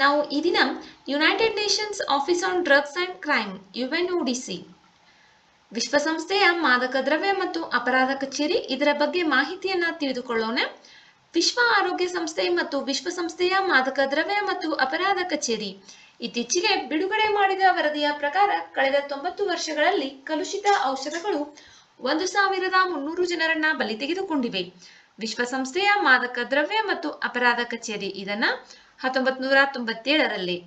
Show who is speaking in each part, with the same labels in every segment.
Speaker 1: ನಾವು ಈ ದಿನ United Nations office on drugs and crime UNODC ವಿಶ್ವಸಂಸ್ಥೆಯ ಮಾದಕ ದ್ರವ್ಯ ಮತ್ತು ಅಪರಾಧ ಕಚೇರಿ ಇದರ ಬಗ್ಗೆ ಮಾಹಿತಿಯನ್ನ ತಿಳಿದುಕೊಳ್ಳೋಣ. ವಿಶ್ವ ಆರೋಗ್ಯ ಸಂಸ್ಥೆ ಮತ್ತು ವಿಶ್ವಸಂಸ್ಥೆಯ ಮಾದಕ ದ್ರವ್ಯ ಮತ್ತು ಅಪರಾಧ ಕಚೇರಿ ಇತ್ತೀಚೆಗೆ ಬಿಡುಗಡೆ ಮಾಡಿದ ವರದಿಯ ಪ್ರಕಾರ ಕಳೆದ 90 ವರ್ಷಗಳಲ್ಲಿ ಕಲುಷಿತ ಔಷಧಗಳು 1300 ಜನರನ್ನ ಬಲಿ ತೆಗೆದುಕೊಂಡಿವೆ. ವಿಶ್ವಸಂಸ್ಥೆಯ ಮಾದಕ ದ್ರವ್ಯ ಮತ್ತು ಅಪರಾಧ ಕಚೇರಿ ಇದನ್ನ 1997ರಲ್ಲಿ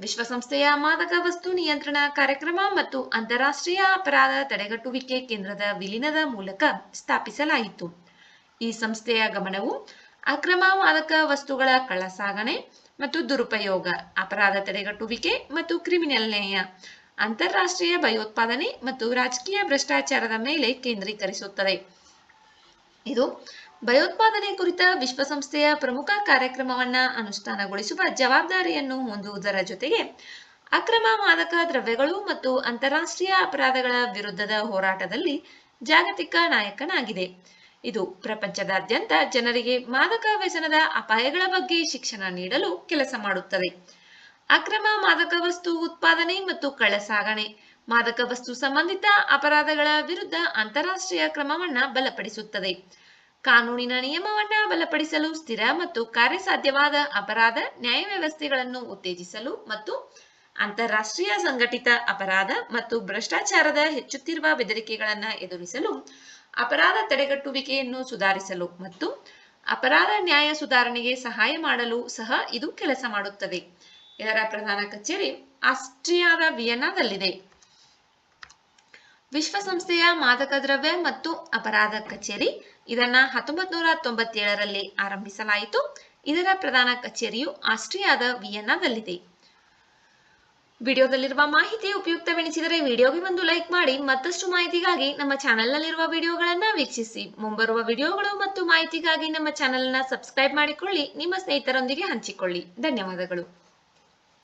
Speaker 1: ವಿಶ್ವಸಂಸ್ಥೆಯ ಮಾದಕ ವಸ್ತು ನಿಯಂತ್ರಣ ಕಾರ್ಯಕ್ರಮ ಮತ್ತು ಅಂತಾರಾಷ್ಟ್ರೀಯ ಅಪರಾಧ ತಡೆಗಟ್ಟುವಿಕೆ ಕೇಂದ್ರದ ವಿಲೀನದ ಮೂಲಕ ಸ್ಥಾಪಿಸಲಾಯಿತು. ಈ ಸಂಸ್ಥೆಯ ಗಮನವು ಅಕ್ರಮ ಮಾದಕ ವಸ್ತುಗಳ ಕಳ್ಳಸಾಗಣೆ ಮತ್ತು ದುರುಪಯೋಗ, ಅಪರಾಧ ತಡೆಗಟ್ಟುವಿಕೆ ಮತ್ತು ಕ್ರಿಮಿನಲ್ ನ್ಯಾಯ, ಅಂತಾರಾಷ್ಟ್ರೀಯ ಭಯೋತ್ಪಾದನೆ ಮತ್ತು ರಾಜಕೀಯ ಭ್ರಷ್ಟಾಚಾರದ ಮೇಲೆ ಕೇಂದ್ರೀಕರಿಸುತ್ತದೆ. ಇದು ಭಯೋತ್ಪಾದನೆ ಕುರಿತ ವಿಶ್ವಸಂಸ್ಥೆಯ ಪ್ರಮುಖ ಕಾರ್ಯಕ್ರಮವನ್ನ ಅನುಷ್ಠಾನಗೊಳಿಸುವ ಜವಾಬ್ದಾರಿಯನ್ನು ಹೊಂದುವುದರ ಜೊತೆಗೆ ಅಕ್ರಮ ಮಾದಕ ದ್ರವ್ಯಗಳು ಮತ್ತು ಅಂತಾರಾಷ್ಟ್ರೀಯ ಅಪರಾಧಗಳ ವಿರುದ್ಧದ ಹೋರಾಟದಲ್ಲಿ ಜಾಗತಿಕ ನಾಯಕನಾಗಿದೆ. ಇದು ಪ್ರಪಂಚದಾದ್ಯಂತ ಜನರಿಗೆ ಮಾದಕ ವ್ಯಸನದ ಅಪಾಯಗಳ ಬಗ್ಗೆ ಶಿಕ್ಷಣ ನೀಡಲು ಕೆಲಸ ಮಾಡುತ್ತದೆ. ಅಕ್ರಮ ಮಾದಕ ವಸ್ತು ಉತ್ಪಾದನೆ ಮತ್ತು ಕಳ್ಳಸಾಗಣೆ, ಮಾದಕ ವಸ್ತು ಸಂಬಂಧಿತ ಅಪರಾಧಗಳ ವಿರುದ್ಧ ಅಂತಾರಾಷ್ಟ್ರೀಯ ಕ್ರಮವನ್ನ ಬಲಪಡಿಸುತ್ತದೆ. ಕಾನೂನಿನ ನಿಯಮವನ್ನ ಬಲಪಡಿಸಲು, ಸ್ಥಿರ ಮತ್ತು ಕಾರ್ಯಸಾಧ್ಯವಾದ ಅಪರಾಧ ನ್ಯಾಯ ವ್ಯವಸ್ಥೆಗಳನ್ನು ಉತ್ತೇಜಿಸಲು ಮತ್ತು ಅಂತಾರಾಷ್ಟ್ರೀಯ ಸಂಘಟಿತ ಅಪರಾಧ ಮತ್ತು ಭ್ರಷ್ಟಾಚಾರದ ಹೆಚ್ಚುತ್ತಿರುವ ಬೆದರಿಕೆಗಳನ್ನು ಎದುರಿಸಲು, ಅಪರಾಧ ತಡೆಗಟ್ಟುವಿಕೆಯನ್ನು ಸುಧಾರಿಸಲು ಮತ್ತು ಅಪರಾಧ ನ್ಯಾಯ ಸುಧಾರಣೆಗೆ ಸಹಾಯ ಮಾಡಲು ಸಹ ಇದು ಕೆಲಸ ಮಾಡುತ್ತದೆ. ಇದರ ಪ್ರಧಾನ ಕಚೇರಿ ಆಸ್ಟ್ರಿಯಾದ ವಿಯೆನ್ನಾದಲ್ಲಿದೆ. ವಿಶ್ವಸಂಸ್ಥೆಯ ಮಾದಕ ದ್ರವ್ಯ ಮತ್ತು ಅಪರಾಧ ಕಚೇರಿ ಇದನ್ನ 1997ರಲ್ಲಿ ಆರಂಭಿಸಲಾಯಿತು. ಇದರ ಪ್ರಧಾನ ಕಚೇರಿಯು ಆಸ್ಟ್ರಿಯಾದ ವಿಯೆನ್ನಾದಲ್ಲಿದೆ. ವಿಡಿಯೋದಲ್ಲಿರುವ ಮಾಹಿತಿ ಉಪಯುಕ್ತವೆನಿಸಿದರೆ ವಿಡಿಯೋಗೆ ಒಂದು ಲೈಕ್ ಮಾಡಿ. ಮತ್ತಷ್ಟು ಮಾಹಿತಿಗಾಗಿ ನಮ್ಮ ಚಾನೆಲ್ನಲ್ಲಿರುವ ವಿಡಿಯೋಗಳನ್ನ ವೀಕ್ಷಿಸಿ. ಮುಂಬರುವ ವಿಡಿಯೋಗಳು ಮತ್ತು ಮಾಹಿತಿಗಾಗಿ ನಮ್ಮ ಚಾನೆಲ್ನ ಸಬ್ಸ್ಕ್ರೈಬ್ ಮಾಡಿಕೊಳ್ಳಿ. ನಿಮ್ಮ ಸ್ನೇಹಿತರೊಂದಿಗೆ ಹಂಚಿಕೊಳ್ಳಿ. ಧನ್ಯವಾದಗಳು.